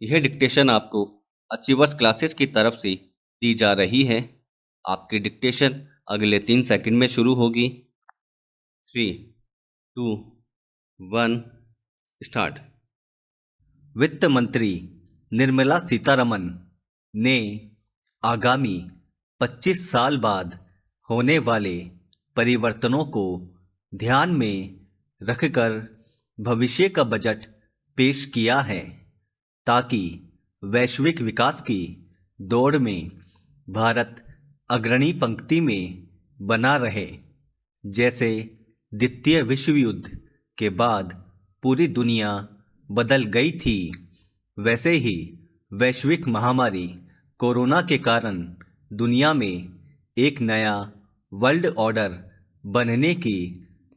यह डिक्टेशन आपको achievers classes की तरफ से दी जा रही है। आपकी डिक्टेशन अगले 3 सेकंड में शुरू होगी। 3, 2, 1 स्टार्ट। वित्त मंत्री निर्मला सीतारमन ने आगामी 25 साल बाद होने वाले परिवर्तनों को ध्यान में रखकर भविष्य का बजट पेश किया है, ताकि वैश्विक विकास की दौड़ में भारत अग्रणी पंक्ति में बना रहे। जैसे द्वितीय विश्व युद्ध के बाद पूरी दुनिया बदल गई थी, वैसे ही वैश्विक महामारी कोरोना के कारण दुनिया में एक नया वर्ल्ड ऑर्डर बनने की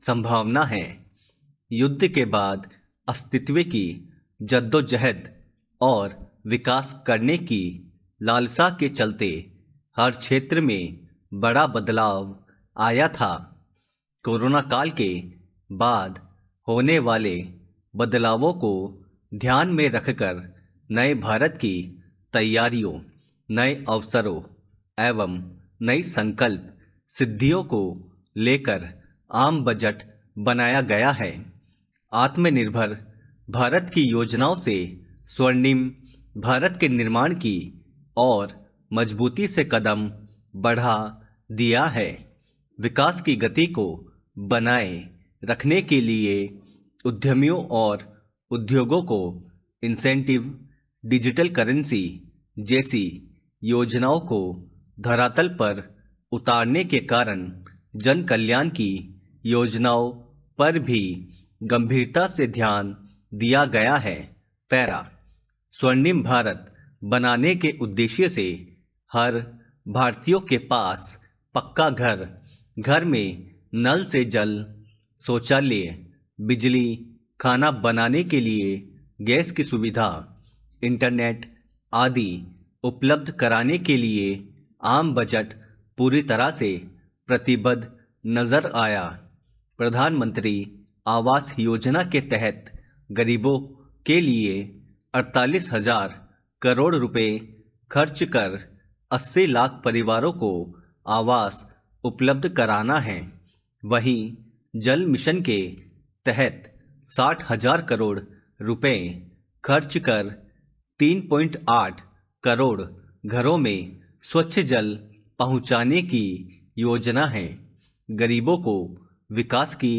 संभावना है। युद्ध के बाद अस्तित्व की जद्दोजहद और विकास करने की लालसा के चलते हर क्षेत्र में बड़ा बदलाव आया था। कोरोना काल के बाद होने वाले बदलावों को ध्यान में रखकर नए भारत की तैयारियों, नए अवसरों एवं नई संकल्प सिद्धियों को लेकर आम बजट बनाया गया है। आत्मनिर्भर भारत की योजनाओं से स्वर्णिम भारत के निर्माण की और मजबूती से कदम बढ़ा दिया है। विकास की गति को बनाए रखने के लिए उद्यमियों और उद्योगों को इंसेंटिव, डिजिटल करेंसी जैसी योजनाओं को धरातल पर उतारने के कारण जन कल्याण की योजनाओं पर भी गंभीरता से ध्यान दिया गया है। पैरा स्वर्णिम भारत बनाने के उद्देश्य से हर भारतीयों के पास पक्का घर, घर में नल से जल, शौचालय, बिजली, खाना बनाने के लिए गैस की सुविधा, इंटरनेट आदि उपलब्ध कराने के लिए आम बजट पूरी तरह से प्रतिबद्ध नजर आया। प्रधानमंत्री आवास योजना के तहत गरीबों के लिए 48,000 करोड़ रुपए खर्च कर 80 लाख परिवारों को आवास उपलब्ध कराना है। वहीं जल मिशन के तहत 60,000 करोड़ रुपए खर्च कर 3.8 करोड़ घरों में स्वच्छ जल पहुंचाने की योजना है। गरीबों को विकास की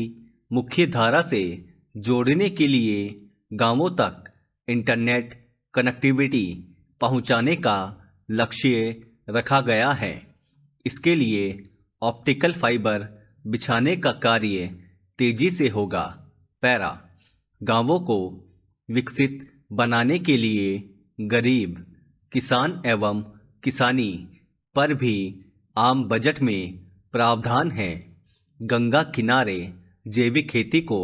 मुख्य धारा से जोड़ने के लिए गांवों तक इंटरनेट कनेक्टिविटी पहुंचाने का लक्ष्य रखा गया है। इसके लिए ऑप्टिकल फाइबर बिछाने का कार्य तेजी से होगा। पैरा गांवों को विकसित बनाने के लिए गरीब, किसान एवं किसानी पर भी आम बजट में प्रावधान है। गंगा किनारे जैविक खेती को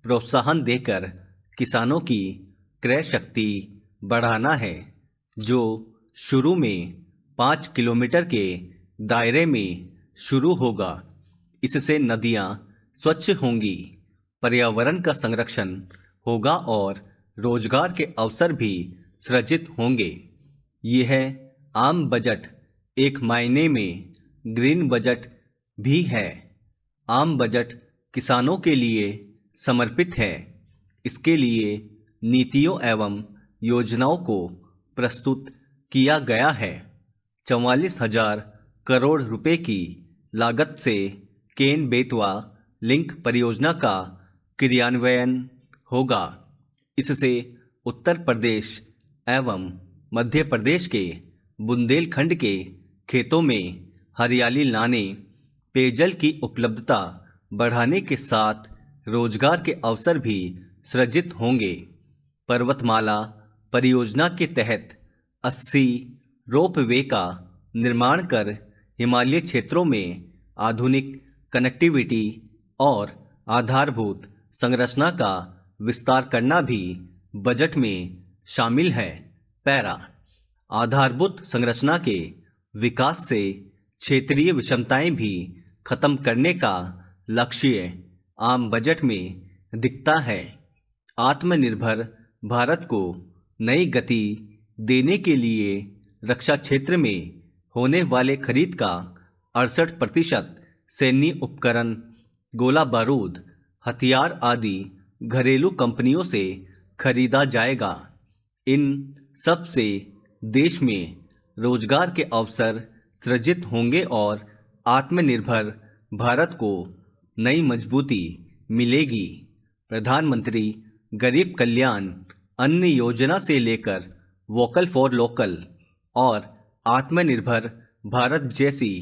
प्रोत्साहन देकर किसानों की क्रय शक्ति बढ़ाना है, जो शुरू में 5 किलोमीटर के दायरे में शुरू होगा। इससे नदियां स्वच्छ होंगी, पर्यावरण का संरक्षण होगा और रोजगार के अवसर भी सृजित होंगे। यह आम बजट एक मायने में ग्रीन बजट भी है। आम बजट किसानों के लिए समर्पित है। इसके लिए नीतियों एवं योजनाओं को प्रस्तुत किया गया है। 44,000 करोड़ रुपए की लागत से केन बेतवा लिंक परियोजना का क्रियान्वयन होगा। इससे उत्तर प्रदेश एवं मध्य प्रदेश के बुंदेलखंड के खेतों में हरियाली लाने, पेयजल की उपलब्धता बढ़ाने के साथ रोजगार के अवसर भी सृजित होंगे। पर्वतमाला परियोजना के तहत 80 रोपवे का निर्माण कर हिमालय क्षेत्रों में आधुनिक कनेक्टिविटी और आधारभूत संरचना का विस्तार करना भी बजट में शामिल है। पैरा आधारभूत संरचना के विकास से क्षेत्रीय विषमताएं भी खत्म करने का लक्ष्य आम बजट में दिखता है। आत्मनिर्भर भारत को नई गति देने के लिए रक्षा क्षेत्र में होने वाले खरीद का 68% सैन्य उपकरण, गोला बारूद, हथियार आदि घरेलू कंपनियों से खरीदा जाएगा। इन सब से देश में रोजगार के अवसर सृजित होंगे और आत्मनिर्भर भारत को नई मजबूती मिलेगी। प्रधानमंत्री गरीब कल्याण अन्न योजना से लेकर वोकल फॉर लोकल और आत्मनिर्भर भारत जैसी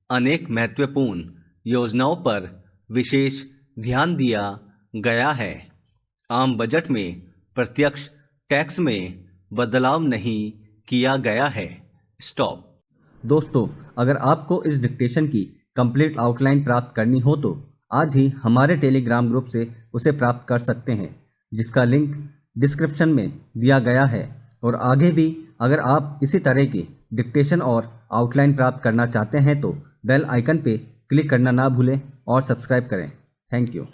अनेक महत्वपूर्ण योजनाओं पर विशेष ध्यान दिया गया है। आम बजट में प्रत्यक्ष टैक्स में बदलाव नहीं किया गया है। स्टॉप। दोस्तों, अगर आपको इस डिक्टेशन की कंप्लीट आउटलाइन प्राप्त करनी हो तो आज ही हमारे टेलीग्राम ग्रुप से उसे प्राप्त कर सकते हैं, जिसका लिंक डिस्क्रिप्शन में दिया गया है। और आगे भी अगर आप इसी तरह की डिक्टेशन और आउटलाइन प्राप्त करना चाहते हैं तो बेल आइकन पे क्लिक करना ना भूलें और सब्सक्राइब करें। Thank you.